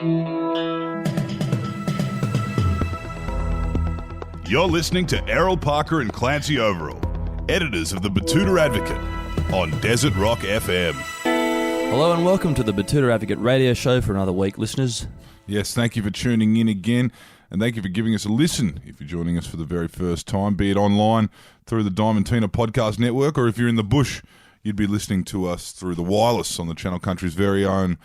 You're listening to Errol Parker and Clancy Overall, editors of the Betoota Advocate, on Desert Rock FM. Hello and welcome to the Betoota Advocate radio show for another week, listeners. Yes, thank you for tuning in again, and thank you for giving us a listen if you're joining us for the very first time, be it online through the Diamantina Podcast Network, or if you're in the bush, you'd be listening to us through the wireless on the Channel Country's very own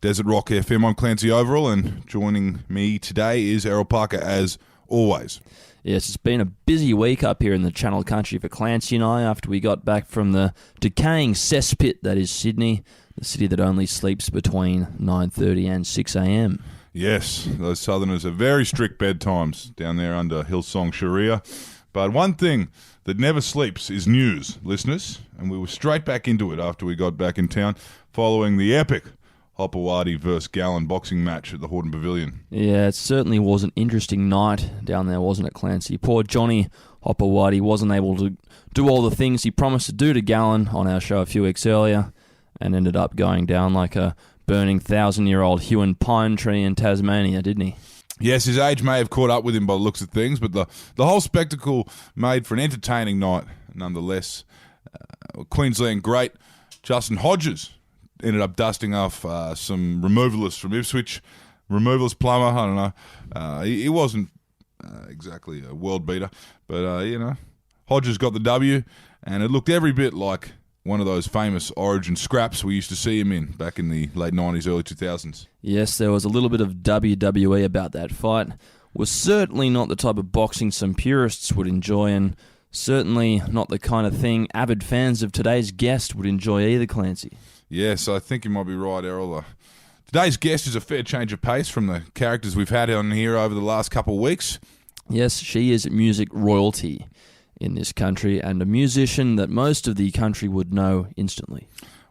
Desert Rock FM. I'm Clancy Overall, and joining me today is Errol Parker, as always. Yes, it's been a busy week up here in the Channel Country for Clancy and I after we got back from the decaying cesspit that is Sydney, the city that only sleeps between 9:30 and 6 a.m. Yes, those southerners have very strict bedtimes down there under Hillsong Sharia. But one thing that never sleeps is news, listeners, and we were straight back into it after we got back in town following the epic Hopewadi versus Gallen boxing match at the Horton Pavilion. Yeah, it certainly was an interesting night down there, wasn't it, Clancy? Poor Johnny Hopewadi wasn't able to do all the things he promised to do to Gallen on our show a few weeks earlier and ended up going down like a burning 1,000-year-old Huon pine tree in Tasmania, didn't he? Yes, his age may have caught up with him by the looks of things, but the whole spectacle made for an entertaining night nonetheless. Queensland great Justin Hodges ended up dusting off some removalists from Ipswich. Removalist plumber, I don't know. He wasn't exactly a world beater, but, Hodges got the W, and it looked every bit like one of those famous Origin scraps we used to see him in back in the late 90s, early 2000s. Yes, there was a little bit of WWE about that fight. Was certainly not the type of boxing some purists would enjoy, and certainly not the kind of thing avid fans of today's guest would enjoy either, Clancy. Yes, I think you might be right, Errol. Today's guest is a fair change of pace from the characters we've had on here over the last couple of weeks. Yes, she is music royalty in this country and a musician that most of the country would know instantly.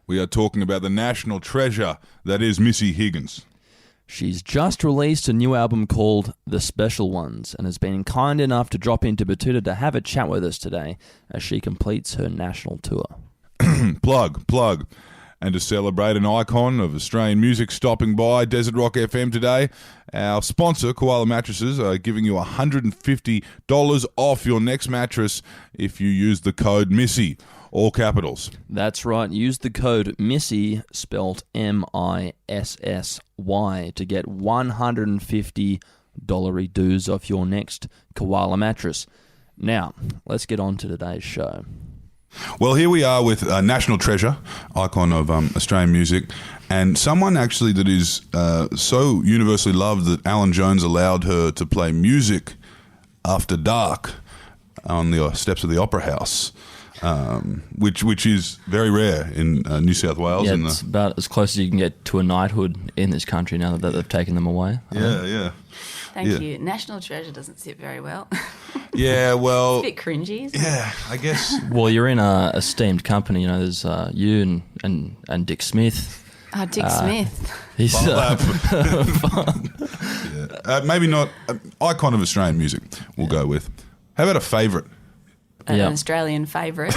We are talking about the national treasure that is Missy Higgins. She's just released a new album called The Special Ones and has been kind enough to drop into Betoota to have a chat with us today as she completes her national tour. Plug. And to celebrate an icon of Australian music stopping by Desert Rock FM today, our sponsor, Koala Mattresses, are giving you $150 off your next mattress if you use the code MISSY, all capitals. That's right. Use the code MISSY, spelt MISSY, to get $150 dues off your next Koala mattress. Now, let's get on to today's show. Well, here we are with a national treasure, icon of Australian music, and someone actually that is so universally loved that Alan Jones allowed her to play music after dark on the steps of the Opera House, which is very rare in New South Wales. Yeah, it's about as close as you can get to a knighthood in this country now that they've taken them away. Yeah. Thank you. National treasure doesn't sit very well. Yeah, well... It's a bit cringy, isn't it? Yeah, I guess. Well, you're in a esteemed company. There's you and Dick Smith. Dick Smith. He's maybe not icon of Australian music. We'll go with. How about a favourite? An Australian favourite.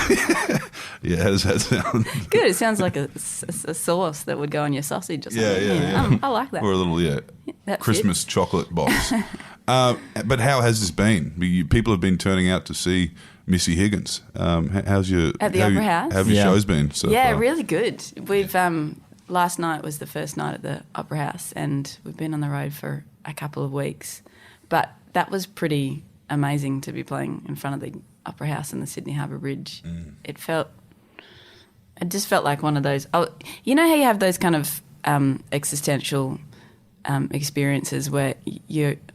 Yeah, how does that sound? Good. It sounds like a sauce that would go on your sausage or something. Yeah. I like that. Or a little Christmas chocolate box. But how has this been? People have been turning out to see Missy Higgins. How's your at the Opera House? How have your shows been so far? Really good. We've last night was the first night at the Opera House, and we've been on the road for a couple of weeks. But that was pretty amazing to be playing in front of the Opera House and the Sydney Harbour Bridge. It just felt like one of those. You know how you have those kind of existential experiences where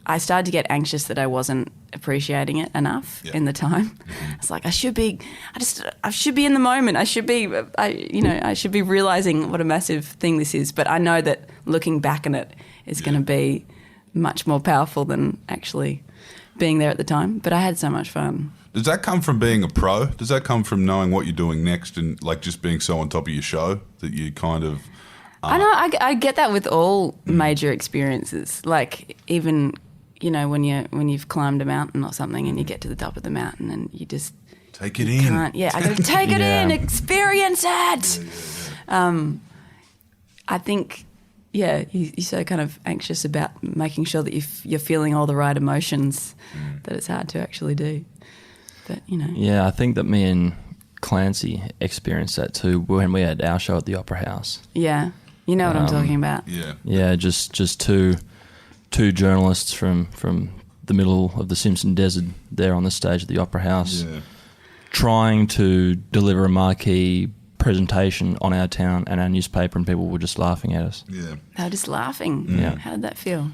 I started to get anxious that I wasn't appreciating it enough in the time. It's like I should be in the moment. I should be realizing what a massive thing this is. But I know that looking back on it is going to be much more powerful than actually being there at the time. But I had so much fun. Does that come from being a pro? Does that come from knowing what you're doing next and like just being so on top of your show that you kind of... I know. I get that with all major experiences. Like even, when you've climbed a mountain or something and you get to the top of the mountain and you just... Take it in. I got to take it in, experience it. I think you're so kind of anxious about making sure that you're feeling all the right emotions that it's hard to actually do. But, you know. Yeah, I think that me and Clancy experienced that too when we had our show at the Opera House. Yeah, you know what I'm talking about. Yeah. Yeah, just two journalists from the middle of the Simpson Desert there on the stage at the Opera House, trying to deliver a marquee presentation on our town and our newspaper, and people were just laughing at us. Yeah. They were just laughing. Yeah. How did that feel?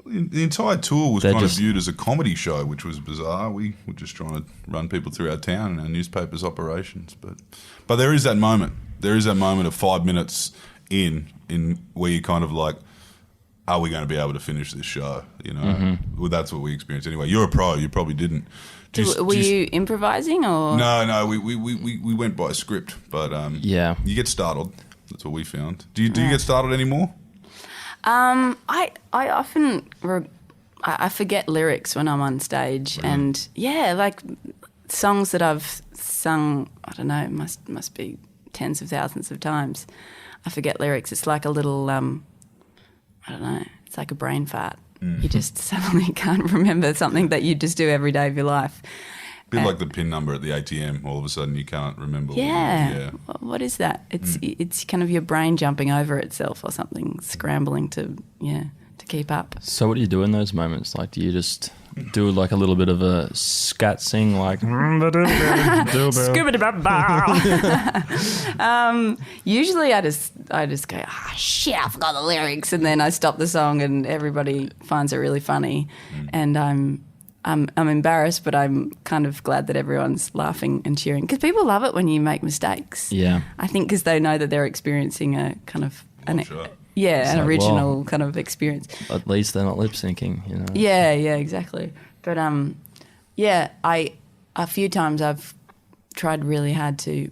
The entire tour was They're kind of just- viewed as a comedy show, which was bizarre. We were just trying to run people through our town and our newspaper's operations. But there is that moment. There is that moment of 5 minutes in where you kind of like, are we going to be able to finish this show? You know, well, that's what we experienced anyway. You're a pro. You probably didn't. Were you improvising or? No. We went by a script, but Yeah. you get startled. That's what we found. Do you get startled anymore? I often I forget lyrics when I'm on stage, and like songs that I've sung, I don't know, must be tens of thousands of times. I forget lyrics. It's like a little, I don't know. It's like a brain fart. You just suddenly can't remember something that you just do every day of your life. A bit like the PIN number at the ATM. All of a sudden, you can't remember. Yeah. What is that? It's kind of your brain jumping over itself or something, scrambling to keep up. So what do you do in those moments? Like, do you just do like a little bit of a scat sing, like? Usually I just go, shit, I forgot the lyrics, and then I stop the song and everybody finds it really funny, and I'm embarrassed, but I'm kind of glad that everyone's laughing and cheering, because people love it when you make mistakes. Yeah. I think because they know that they're experiencing a kind of an like, original kind of experience. At least they're not lip syncing, you know. Yeah, exactly. But a few times I've tried really hard to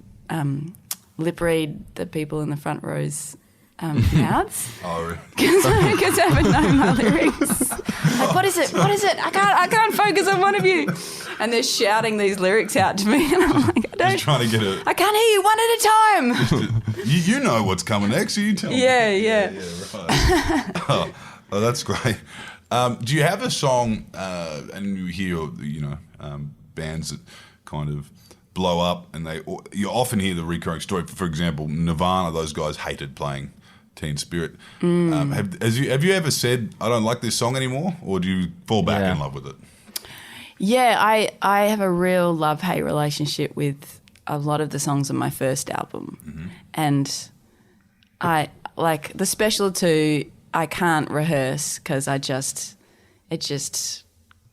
lip read the people in the front rows mouths. Oh, really? Because I haven't known my lyrics. Like, what is it? I can't focus on one of you. And they're shouting these lyrics out to me, and I'm like, Just trying to get a. I can't hear you one at a time. You know what's coming next, so you tell me. Yeah. Right. Oh, that's great. Do you have a song, and you hear, bands that kind of blow up, and you often hear the recurring story. For example, Nirvana, those guys hated playing Teen Spirit. Have you ever said, I don't like this song anymore, or do you fall back in love with it? Yeah, I have a real love-hate relationship with a lot of the songs on my first album. And I like the Special 2, I can't rehearse because it just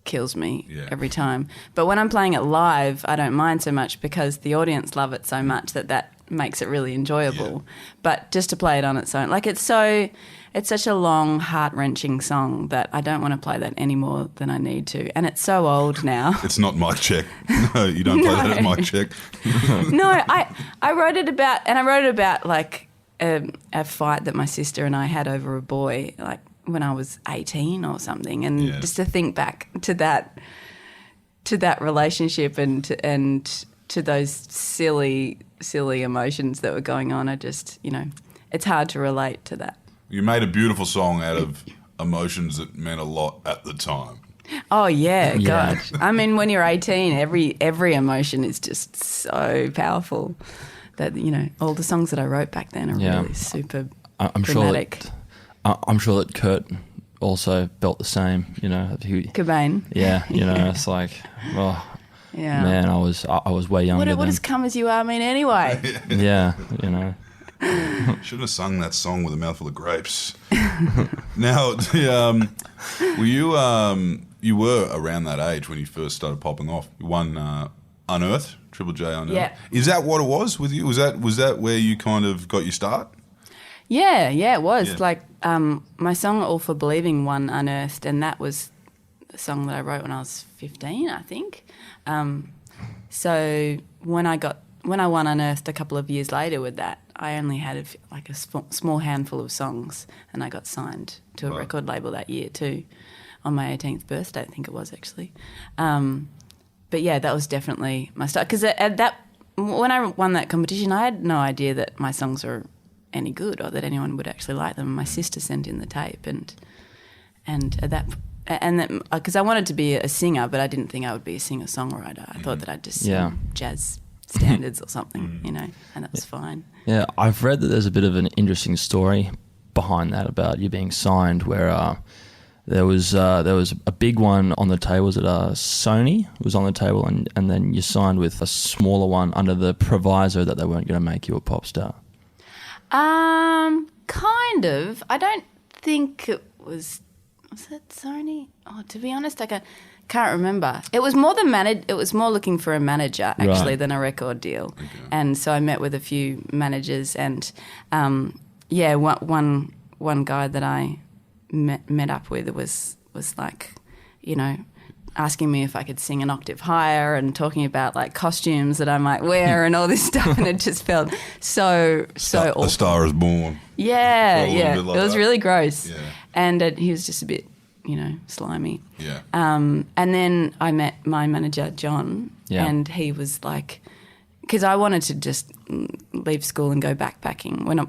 kills me every time. But when I'm playing it live, I don't mind so much because the audience love it so much that makes it really enjoyable. But just to play it on its own, like it's such a long, heart-wrenching song that I don't want to play that any more than I need to. And it's so old now. It's not mic check. No, you don't play that at mic check. No, I wrote it about like a fight that my sister and I had over a boy, like when I was 18 or something, and just to think back to that relationship and to those silly emotions that were going on. I just, it's hard to relate to that. You made a beautiful song out of emotions that meant a lot at the time. Oh yeah, God. I mean, when you're 18, every emotion is just so powerful that all the songs that I wrote back then are really super dramatic. I'm sure that Kurt also felt the same. Cobain. Yeah, it's like, man, I was way younger. What does "Come as You Are" mean anyway? Yeah, Shouldn't have sung that song with a mouthful of grapes. Now, you were around that age when you first started popping off. You won Unearthed, Triple J Unearthed. Yeah. Is that what it was with you? Was that where you kind of got your start? Yeah, it was. Yeah. Like my song "All for Believing" won Unearthed, and that was the song that I wrote when I was 15, I think. So when I won Unearthed a couple of years later with that, I only had a small handful of songs, and I got signed to a record label that year too, on my 18th birthday, I think it was actually. But yeah, that was definitely my start, because when I won that competition, I had no idea that my songs were any good or that anyone would actually like them. My sister sent in the tape, and because I wanted to be a singer, but I didn't think I would be a singer-songwriter. I thought that I'd just sing jazz standards or something, you know, and that was fine. Yeah, I've read that there's a bit of an interesting story behind that about you being signed, where there was a big one on the table. Was it Sony was on the table, and then you signed with a smaller one under the proviso that they weren't going to make you a pop star? Kind of. I don't think it was. Was it Sony? Oh, to be honest, I can't remember. It was more It was more looking for a manager actually than a record deal. Okay. And so I met with a few managers, and one guy that I met up with was like, you know, asking me if I could sing an octave higher and talking about like costumes that I might wear and all this stuff, and it just felt so awful. A Star Is Born. Yeah. Like it was really gross. Yeah. And he was just a bit, you know, slimy. Yeah. And then I met my manager, John, and he was like, because I wanted to just leave school and go backpacking. When I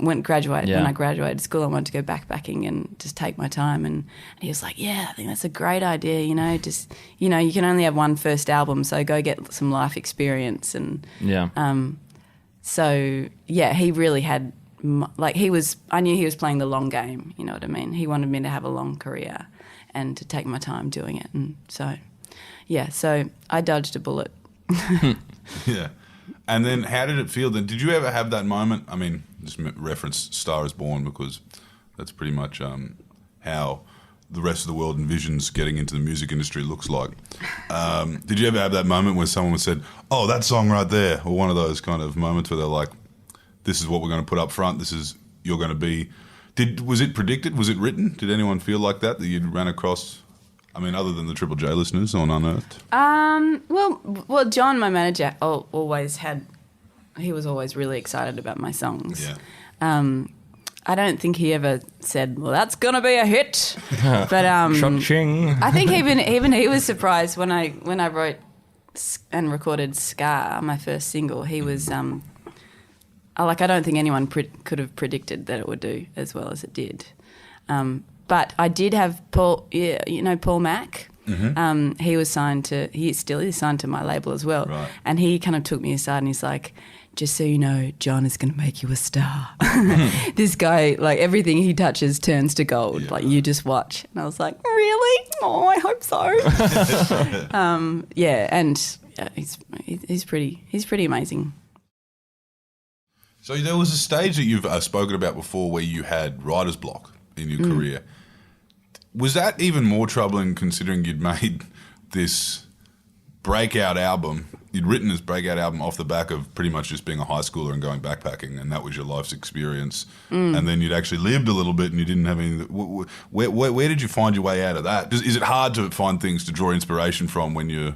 graduated school, I wanted to go backpacking and just take my time. And he was like, "Yeah, I think that's a great idea. You know, just you can only have one first album, so go get some life experience." And he really had I knew he was playing the long game. You know what I mean? He wanted me to have a long career and to take my time doing it. And so I dodged a bullet. Yeah. And then how did it feel then? Did you ever have that moment? I mean, just reference Star Is Born because that's pretty much how the rest of the world envisions getting into the music industry looks like. Did you ever have that moment where someone said, "Oh, that song right there," or one of those kind of moments where they're like, "This is what we're going to put up front. You're going to be." Was it predicted? Was it written? Did anyone feel like that you'd ran across? I mean, other than the Triple J listeners on Unearthed? Well, John, my manager, he was always really excited about my songs. Yeah. I don't think he ever said, "Well, that's going to be a hit." But I think even he was surprised when I wrote and recorded Scar, my first single. He was I don't think anyone could have predicted that it would do as well as it did. But I did have Paul Mac. Mm-hmm. He was signed to. He still is signed to my label as well. Right. And he kind of took me aside and he's like, "Just so you know, John is going to make you a star." This guy, like everything he touches turns to gold. Yeah. Like you just watch. And I was like, "Really? Oh, I hope so." He's pretty amazing. So there was a stage that you've spoken about before where you had writer's block in your career. Was that even more troubling considering you'd made this breakout album, you'd written this breakout album off the back of pretty much just being a high schooler and going backpacking, and that was your life's experience, and then you'd actually lived a little bit and you didn't have any... Where did you find your way out of that? Is it hard to find things to draw inspiration from when you're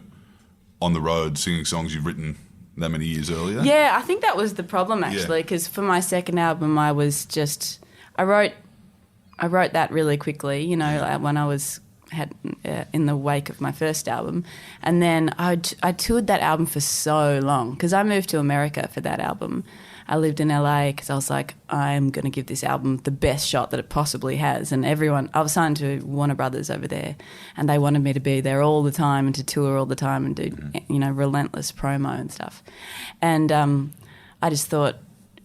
on the road singing songs you've written that many years earlier? Yeah, I think that was the problem actually, because for my second album I wrote that really quickly, you know, when I had in the wake of my first album, and then I toured that album for so long because I moved to America for that album. I lived in LA because I was like, I'm going to give this album the best shot that it possibly has. And I was signed to Warner Brothers over there, and they wanted me to be there all the time and to tour all the time and do, you know, relentless promo and stuff. And I just thought,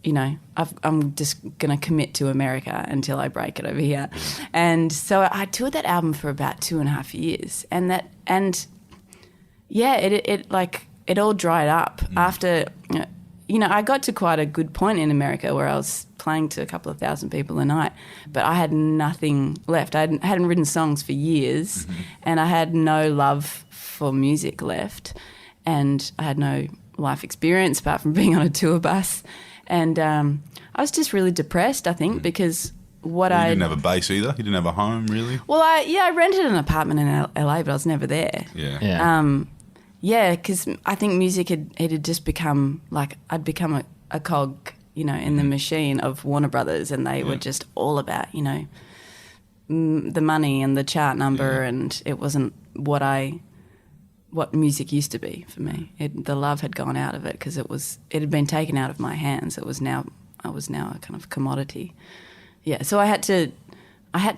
you know, I'm just going to commit to America until I break it over here. And so I toured that album for about 2.5 years. It all dried up after, you know, I got to quite a good point in America where I was playing to a couple of thousand people a night, but I had nothing left. I hadn't written songs for years, and I had no love for music left, and I had no life experience apart from being on a tour bus. And I was just really depressed, I think, because you didn't have a base either? You didn't have a home, really? Well, I rented an apartment in LA, but I was never there. Yeah. Because I think music had just become, like, I'd become a cog, you know, in the machine of Warner Brothers, and they were just all about, you know, the money and the chart number, and it wasn't what music used to be for me. The love had gone out of it because it had been taken out of my hands. It was now I was now a kind of commodity. Yeah, so I had to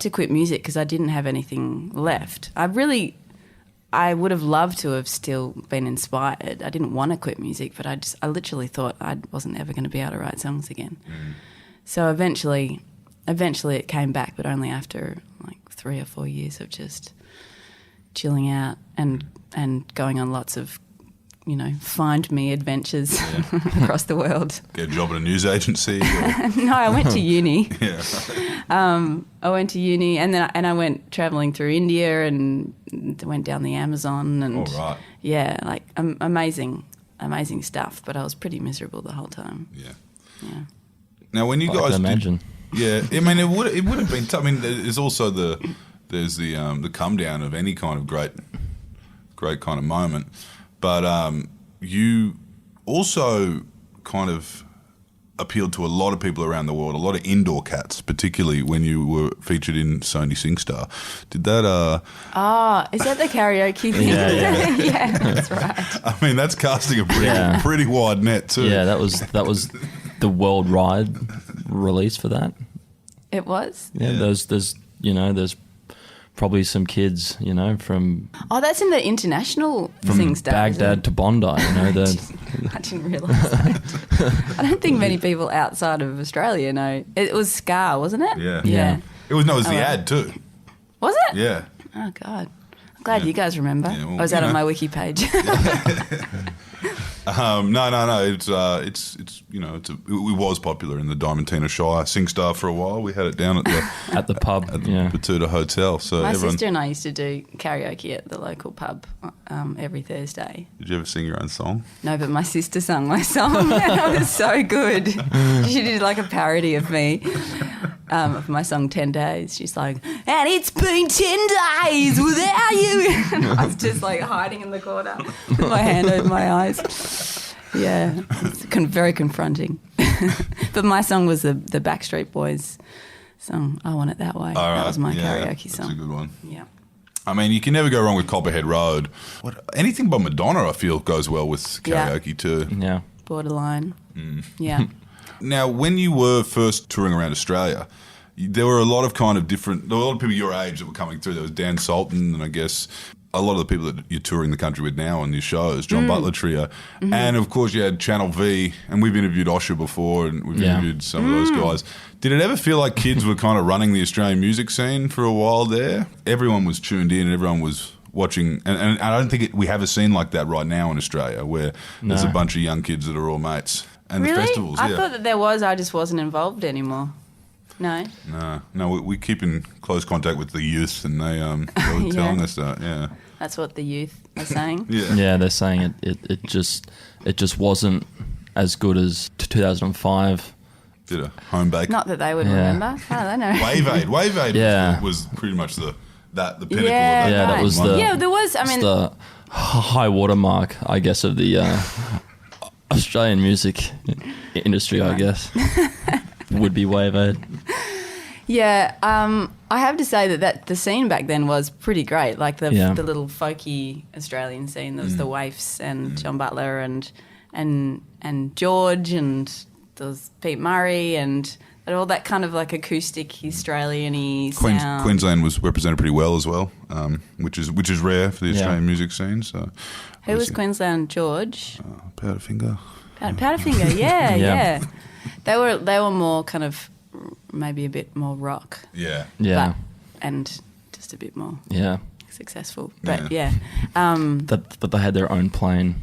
quit music because I didn't have anything left. I would have loved to have still been inspired. I didn't want to quit music, but I literally thought I wasn't ever going to be able to write songs again. So eventually it came back, but only after like 3 or 4 years of just chilling out and going on lots of, find me adventures across the world. Get a job at a news agency? No, I went to uni. Yeah. I went to uni and I went travelling through India and went down the Amazon and All right. yeah, like amazing stuff. But I was pretty miserable the whole time. Yeah. Now, when you I guys can imagine. yeah, I mean, it would have been tough. I mean, there's also there's the come down of any kind of great kind of moment, but you also kind of appealed to a lot of people around the world, a lot of indoor cats, particularly when you were featured in Sony SingStar. Did that? Is that the karaoke thing? Yeah. Yeah, that's right. I mean, that's casting a pretty wide net too. Yeah, that was the worldwide release for that. It was? Yeah, there's probably some kids, from Oh, that's in the international SingStar. Baghdad to Bondi, I didn't realise that. I don't think many people outside of Australia know. It was Scar, wasn't it? Yeah. It was the ad too. Was it? Yeah. Oh, God. I'm glad you guys remember. Yeah, well, I was out on my wiki page. No. It was popular in the Diamantina Shire SingStar for a while. We had it down at the pub, at the Betoota Hotel. So my sister and I used to do karaoke at the local pub every Thursday. Did you ever sing your own song? No, but my sister sung my song and it was so good. She did like a parody of me, of my song 10 Days. She's like, and it's been 10 days without you. And I was just like hiding in the corner with my hand over my eyes. Yeah, it's very confronting. But my song was the Backstreet Boys song, I Want It That Way. All right. That was my karaoke song. That's a good one. Yeah. I mean, you can never go wrong with Copperhead Road. Anything by Madonna, I feel, goes well with karaoke too. Yeah. Borderline. Yeah. Now, when you were first touring around Australia, there were a lot of people your age that were coming through. There was Dan Sultan, and I guess a lot of the people that you're touring the country with now on your shows, John Butler Trio. Mm-hmm. And, of course, you had Channel V, and we've interviewed Osher before, and we've interviewed some of those guys. Did it ever feel like kids were kind of running the Australian music scene for a while there? Everyone was tuned in, and everyone was watching. And I don't think we have a scene like that right now in Australia where there's a bunch of young kids that are all mates. And really? The festivals, I thought that there was, I just wasn't involved anymore. No? No, we keep in close contact with the youth, and they were telling us that, yeah. That's what the youth are saying? Yeah, they're saying it just wasn't as good as 2005. Did a home bake. Not that they would remember. I don't know. Wave Aid was pretty much the pinnacle of that. Yeah, that was there was, the high watermark, I guess, of the Australian music industry, I guess. Would be Wave Aid. Yeah, I have to say that the scene back then was pretty great. Like the little folky Australian scene. There was the Waifs and John Butler and George, and there was Pete Murray and all that kind of like acoustic Australian-y sound. Queensland was represented pretty well as well, which is rare for the Australian music scene. So, who was Queensland? George? Powderfinger. Powderfinger, yeah. They were more kind of maybe a bit more rock. Yeah. And just a bit more successful. But But they had their own plane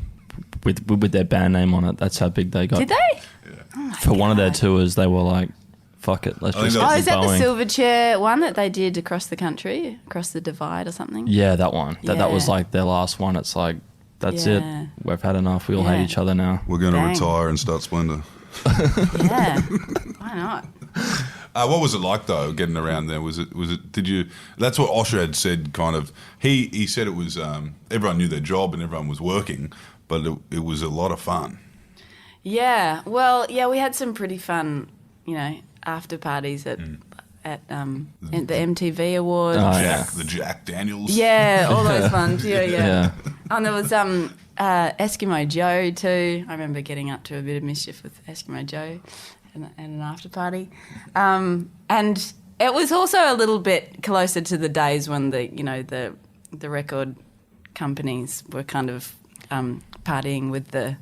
with their band name on it. That's how big they got. Did they? Yeah. Oh for one of their tours, they were like, fuck it, let's just is that the Silverchair one that they did across the country, across the divide or something? Yeah, that one. That was like their last one. It's like, that's it. We've had enough. We all hate each other now. We're going to retire and start Splendor. Yeah, why not? What was it like though, getting around there? Did you? That's what Osher had said. Kind of, he said it was. Everyone knew their job and everyone was working, but it was a lot of fun. Yeah, well, we had some pretty fun, after parties at the MTV Awards. The Jack Daniels. Yeah, all those ones. Yeah. And there was Eskimo Joe too. I remember getting up to a bit of mischief with Eskimo Joe. an after party. And it was also a little bit closer to the days when the record companies were kind of partying with the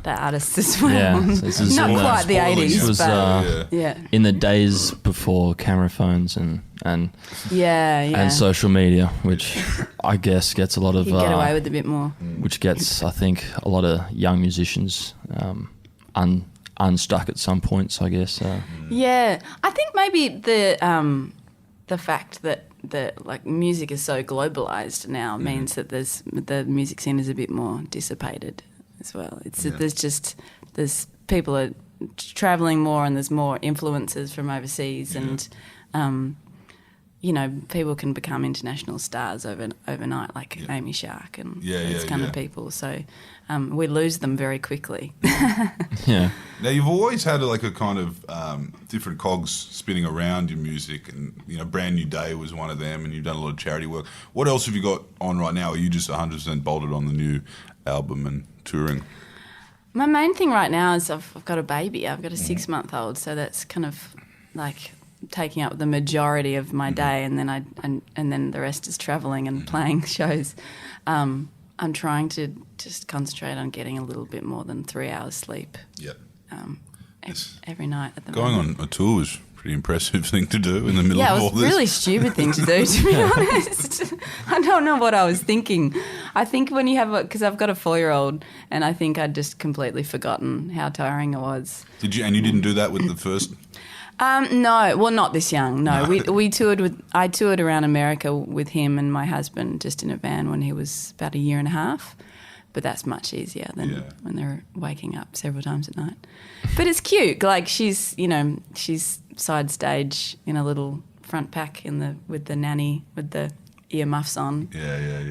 artists as well. Yeah, so this is not quite the 80s, This was but in the days before camera phones and social media, which I guess gets a lot of you get away with a bit more. which gets, I think, a lot of young musicians unstuck at some points, I guess. Yeah, I think maybe the fact that like music is so globalized now means that the music scene is a bit more dissipated as well. There's people are traveling more and there's more influences from overseas and people can become international stars overnight, like Amy Shark and those kind of people. So we lose them very quickly. Yeah. Now, you've always had a kind of different cogs spinning around your music, and Brand New Day was one of them, and you've done a lot of charity work. What else have you got on right now? Are you just 100% bolted on the new album and touring? My main thing right now is I've got a baby. I've got a 6-month-old, so that's kind of like taking up the majority of my day, and then and then the rest is travelling and playing shows. I'm trying to just concentrate on getting a little bit more than 3 hours sleep. Yep. Every night at the Going moment. on a tour is a pretty impressive thing to do in the middle Yeah, of it all was this. a really stupid thing to do, to be honest. I don't know what I was thinking. I think when you have because I've got a 4-year-old, and I think I'd just completely forgotten how tiring it was. Did you? And you didn't do that with the first? No, well, not this young. No, we toured I toured around America with him and my husband just in a van when he was about 1.5 years. But that's much easier than when they're waking up several times at night. But it's cute. Like she's side stage in a little front pack with the nanny with the earmuffs on,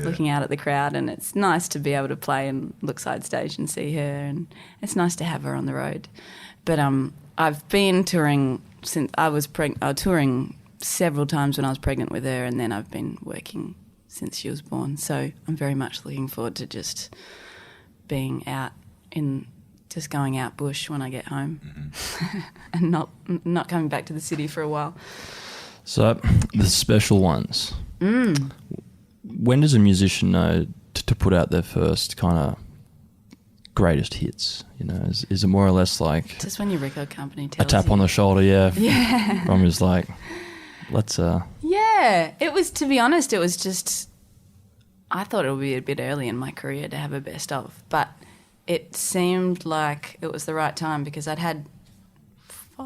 looking out at the crowd, and it's nice to be able to play and look side stage and see her, and it's nice to have her on the road. But I've been touring since I was touring several times when I was pregnant with her, and then I've been working since she was born. So I'm very much looking forward to just being out just going out bush when I get home, and not coming back to the city for a while. So the special ones. When does a musician know to put out their first kind of greatest hits? Is it more or less like just when your record company tells a tap you. on the shoulder? Yeah. From is like, let's. Yeah, it was. To be honest, it was just. I thought it would be a bit early in my career to have a best of, but it seemed like it was the right time because I'd had 4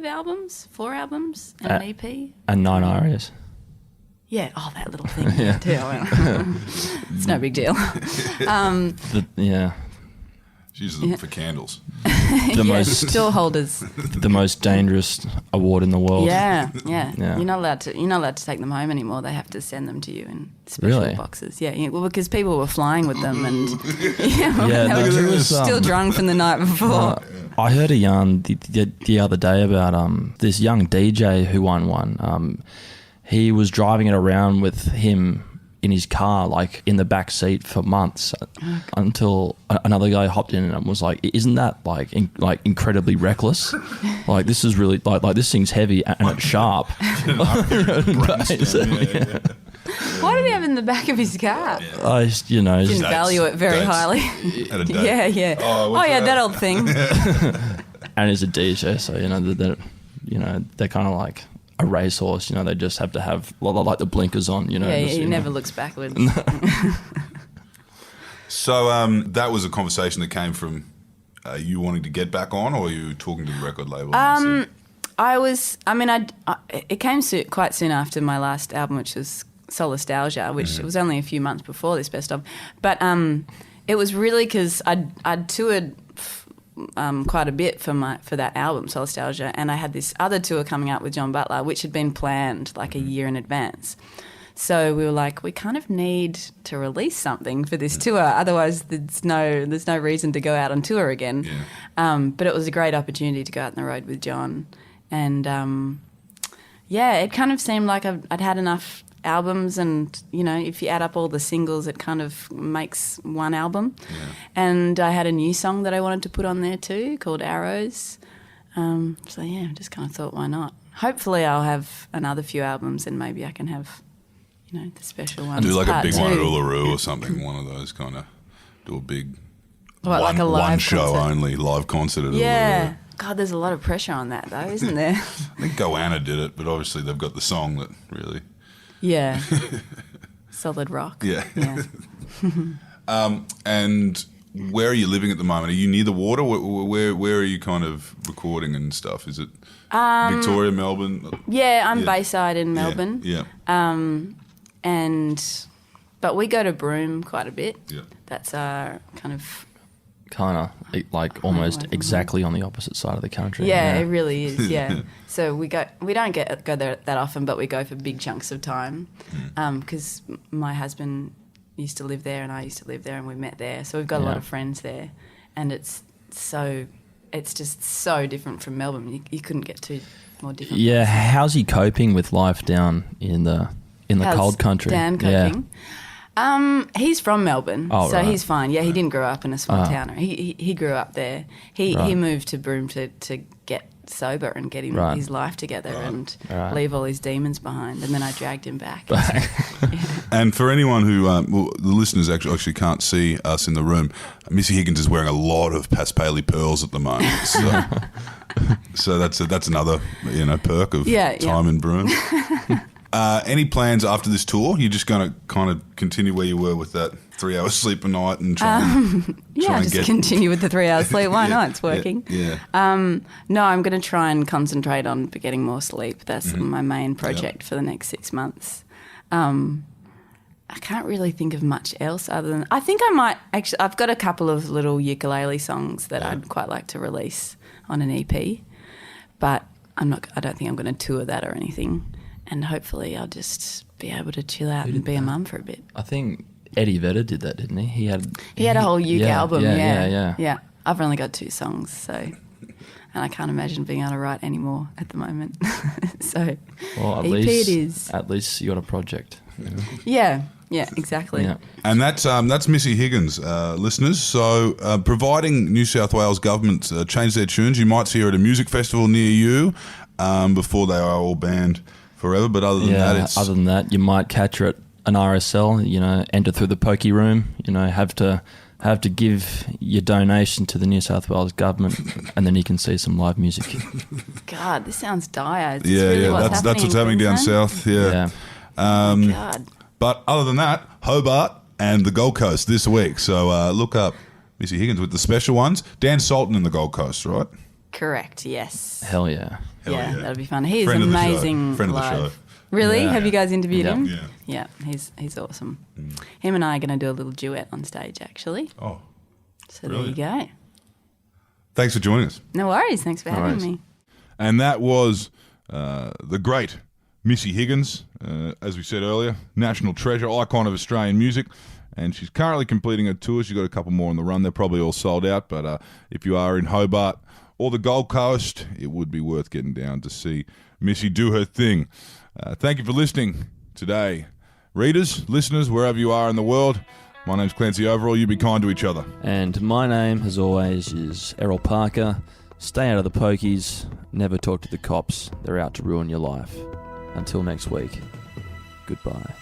albums, and an EP. And 9 arias. Yeah, that little thing. It's no big deal. She uses them for candles. Still holders. The most dangerous award in the world. Yeah. You're not allowed to take them home anymore. They have to send them to you in special boxes. Yeah. Well, because people were flying with them, and they were still drunk from the night before. I heard a yarn the other day about this young DJ who won one. He was driving it around with him in his car, like in the back seat for months, until another guy hopped in and was like, "Isn't that like incredibly reckless? Like this is really like this thing's heavy and it's sharp." What did he have in the back of his car? Didn't value it very highly. Yeah. Oh yeah, that old thing. And he's a DJ, so they're kind of like a racehorse, they just have to have like the blinkers on, he never looks backwards. So that was a conversation that came from you wanting to get back on, or you talking to the record label? It came quite soon after my last album, which was Solastalgia, which it was only a few months before this best of. But it was really because I'd toured quite a bit for that album, Solastalgia, and I had this other tour coming up with John Butler, which had been planned like a year in advance. So we were like, we kind of need to release something for this tour, otherwise there's no reason to go out on tour again. But it was a great opportunity to go out on the road with John, and it kind of seemed like I'd had enough albums, and if you add up all the singles, it kind of makes one album. And I had a new song that I wanted to put on there too, called Arrows, So yeah, just kind of thought, why not? Hopefully, I'll have another few albums, and maybe I can have, the special ones. Do like a part big one at two. Uluru or something. One of those kind of do a big What, like a live one show concert? only live concert at Yeah. Uluru. God, there's a lot of pressure on that, though, isn't there? I think Goanna did it, but obviously they've got the song that really. Yeah. Solid rock. Yeah. Yeah. And where are you living at the moment? Are you near the water? Where are you kind of recording and stuff? Is it Victoria, Melbourne? Yeah, I'm Yeah. Bayside in Melbourne. Yeah. But we go to Broome quite a bit. Yeah. That's our kind of... Kind of like almost away from exactly on the opposite side of the country. Yeah, it really is. Yeah. So we don't go there that often, but we go for big chunks of time because my husband used to live there and I used to live there, and we met there. So we've got a lot of friends there, and it's just so different from Melbourne. You couldn't get too more different. Yeah, how's he coping with life down in the How's cold country? Dan coping? He's from Melbourne, Oh, so right. he's fine. Yeah, he didn't grow up in a small town. He grew up there. He moved to Broome to get sober and get his life together and leave all his demons behind. And then I dragged him back. And for anyone who, the listeners actually can't see us in the room, Missy Higgins is wearing a lot of Paspaley pearls at the moment. So that's another perk of time in Broome. Any plans after this tour? You're just going to kind of continue where you were with that 3 hours sleep a night and try and continue with the 3 hours sleep. Why not? It's working. Yeah. No, I'm going to try and concentrate on getting more sleep. That's my main project for the next 6 months. I can't really think of much else other than... I think I might... Actually, I've got a couple of little ukulele songs that I'd quite like to release on an EP, but I don't think I'm going to tour that or anything. And hopefully I'll just be able to chill out and be a mum for a bit. I think Eddie Vedder did that, didn't he? He had a whole uke album, yeah. Yeah, I've only got 2 songs, so... And I can't imagine being able to write any more at the moment. So well, EP it is. At least you got a project. Yeah, exactly. Yeah. And that's Missy Higgins, listeners. So providing New South Wales government change their tunes, you might see her at a music festival near you before they are all banned forever. But other than that, you might catch her at an RSL. Enter through the pokey room. Have to give your donation to the New South Wales government, and then you can see some live music. God, this sounds dire. Is this yeah, really yeah, what's that's what's happening down south. Yeah. God. But other than that, Hobart and the Gold Coast this week. So look up Missy Higgins with the special ones. Dan Sultan in the Gold Coast, right? Correct. Yes. Hell yeah. Yeah, that'll be fun. He is Friend of the show. amazing. Friend of the live. show. Really? Yeah. Have you guys interviewed Yeah. him? Yeah. Yeah, he's awesome. Him and I are going to do a little duet on stage, actually. Oh, So there you go. thanks for joining us. No worries. Thanks for having worries. me. And that was the great Missy Higgins, as we said earlier, national treasure, icon of Australian music. And she's currently completing a tour. She's got a couple more on the run. They're probably all sold out. But if you are in Hobart or the Gold Coast, it would be worth getting down to see Missy do her thing. Thank you for listening today. Readers, listeners, wherever you are in the world, my name's Clancy Overall. You be kind to each other. And my name, as always, is Errol Parker. Stay out of the pokies. Never talk to the cops. They're out to ruin your life. Until next week, goodbye.